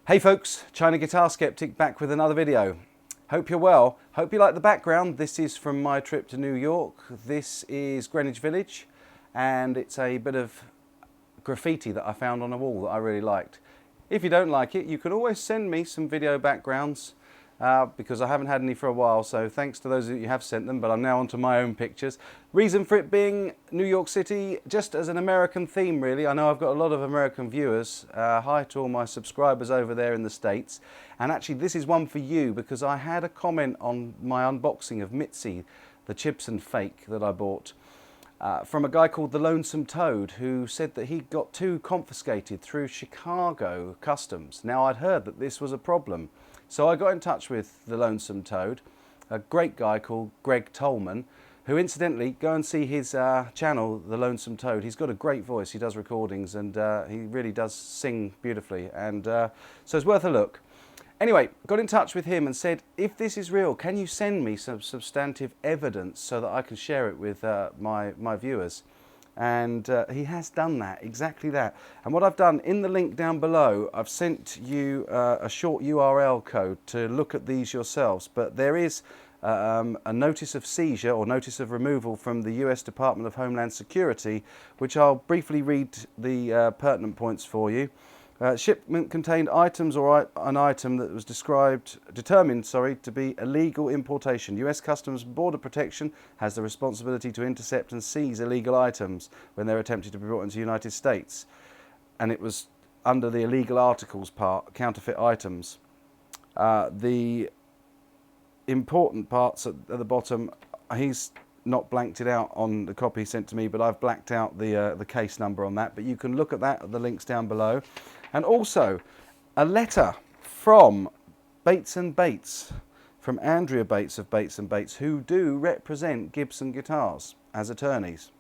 Hey folks, China Guitar Skeptic back with another video. Hope you're well. Hope you like the background. This is from my trip to New York. This is Greenwich Village and it's a bit of graffiti that I found on a wall that I really liked. If you don't like it, you can always send me some video backgrounds because I haven't had any for a while, so thanks to those of you who have sent them, but I'm now onto my own pictures. Reason for it being New York City, just as an American theme really. I know I've got a lot of American viewers. Hi to all my subscribers over there in the States. And actually this is one for you because I had a comment on my unboxing of Mitzi, the Chibson fake that I bought. From a guy called the Lonesome Toad, who said that he got two confiscated through Chicago Customs. Now I'd heard that this was a problem, so I got in touch with the Lonesome Toad, a great guy called Greg Tolman, who incidentally, go and see his channel, The Lonesome Toad. He's got a great voice, he does recordings and he really does sing beautifully, and so it's worth a look. Anyway, got in touch with him and said, if this is real, can you send me some substantive evidence so that I can share it with my viewers? And he has done that, exactly that. And what I've done, in the link down below, I've sent you a short URL code to look at these yourselves. But there is a notice of seizure or notice of removal from the US Department of Homeland Security, which I'll briefly read the pertinent points for you. Shipment contained items or an item that was determined to be illegal importation. US Customs and Border Protection has the responsibility to intercept and seize illegal items when they're attempted to be brought into the United States. And it was under the illegal articles part, counterfeit items. The important parts at the bottom, he's not blanked it out on the copy sent to me, but I've blacked out the case number on that. But you can look at that at the links down below. And also a letter from Bates & Bates, from Andrea Bates of Bates & Bates, who do represent Gibson Guitars as attorneys.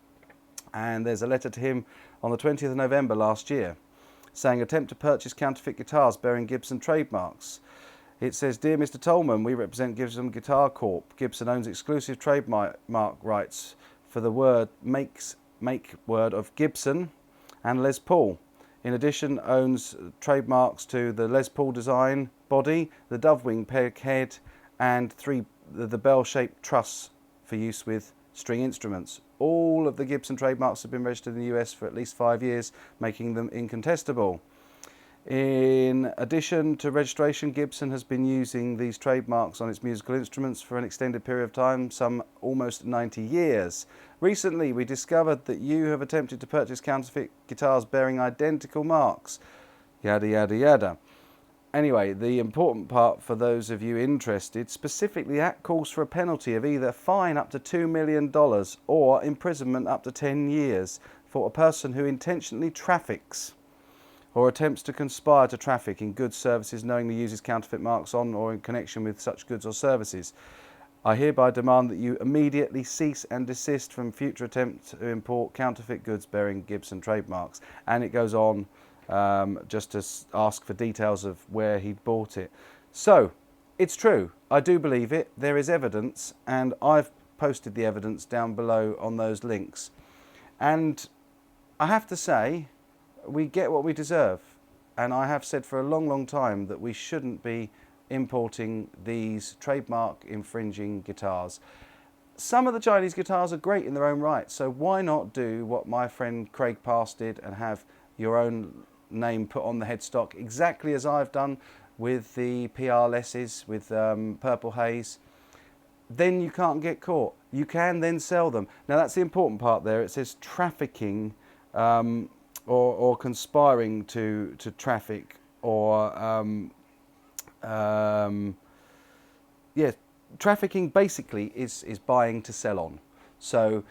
And there's a letter to him on the 20th of November last year saying, attempt to purchase counterfeit guitars bearing Gibson trademarks. It says, Dear Mr. Tolman, we represent Gibson Guitar Corp. Gibson owns exclusive trademark rights for the make word of Gibson and Les Paul. In addition, owns trademarks to the Les Paul design body, the dove wing peg head, and the bell-shaped truss for use with string instruments. All of the Gibson trademarks have been registered in the US for at least 5 years, making them incontestable. In addition to registration, Gibson has been using these trademarks on its musical instruments for an extended period of time, some almost 90 years. Recently, we discovered that you have attempted to purchase counterfeit guitars bearing identical marks. Yada, yada, yada. Anyway, the important part for those of you interested, specifically that calls for a penalty of either fine up to $2 million or imprisonment up to 10 years for a person who intentionally traffics or attempts to conspire to traffic in goods, services, knowingly uses counterfeit marks on or in connection with such goods or services. I hereby demand that you immediately cease and desist from future attempts to import counterfeit goods bearing Gibson trademarks. And it goes on just to ask for details of where he bought it. So, it's true. I do believe it. There is evidence, and I've posted the evidence down below on those links. And I have to say, we get what we deserve, and I have said for a long, long time that we shouldn't be importing these trademark infringing guitars. Some of the Chinese guitars are great in their own right, so why not do what my friend Craig Pass did and have your own name put on the headstock, exactly as I've done with the PR Lesses, with Purple Haze. Then you can't get caught. You can then sell them. Now that's the important part there. It says trafficking or conspiring to traffic, or trafficking basically is buying to sell on. So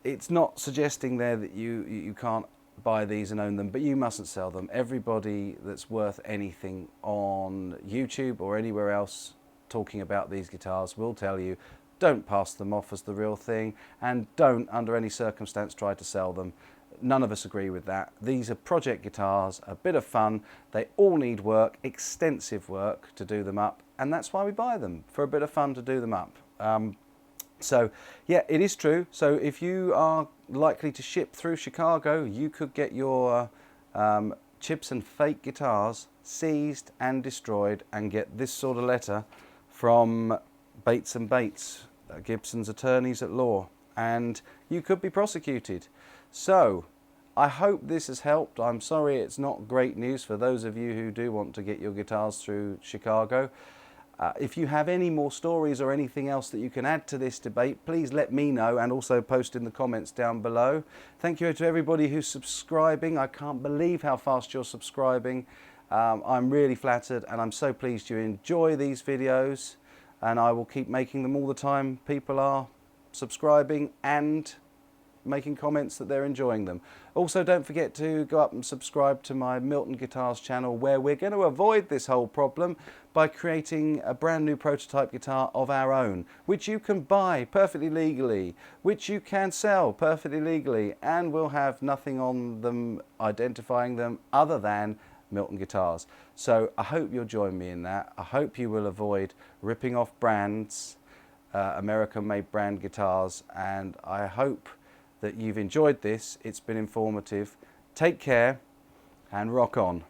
it's not suggesting there that you can't buy these and own them, but you mustn't sell them. Everybody that's worth anything on YouTube or anywhere else talking about these guitars will tell you, don't pass them off as the real thing, and don't under any circumstance try to sell them. None of us agree with that. These are project guitars, a bit of fun. They all need work, extensive work to do them up, and that's why we buy them, for a bit of fun to do them up. So yeah, it is true. So if you are likely to ship through Chicago, you could get your Chibson fake guitars seized and destroyed, and get this sort of letter from Bates and Bates, Gibson's attorneys at law, and you could be prosecuted. So I hope this has helped. I'm sorry it's not great news for those of you who do want to get your guitars through Chicago. If you have any more stories or anything else that you can add to this debate, please let me know, and also post in the comments down below. Thank you to everybody who's subscribing. I can't believe how fast you're subscribing. I'm really flattered, and I'm so pleased you enjoy these videos, and I will keep making them all the time people are subscribing and making comments that they're enjoying them. Also, don't forget to go up and subscribe to my Milton Guitars channel, where we're going to avoid this whole problem by creating a brand new prototype guitar of our own, which you can buy perfectly legally, which you can sell perfectly legally, and will have nothing on them identifying them other than Milton Guitars. So I hope you'll join me in that. I hope you will avoid ripping off brands, American-made brand guitars, and I hope that you've enjoyed this. It's been informative. Take care and rock on.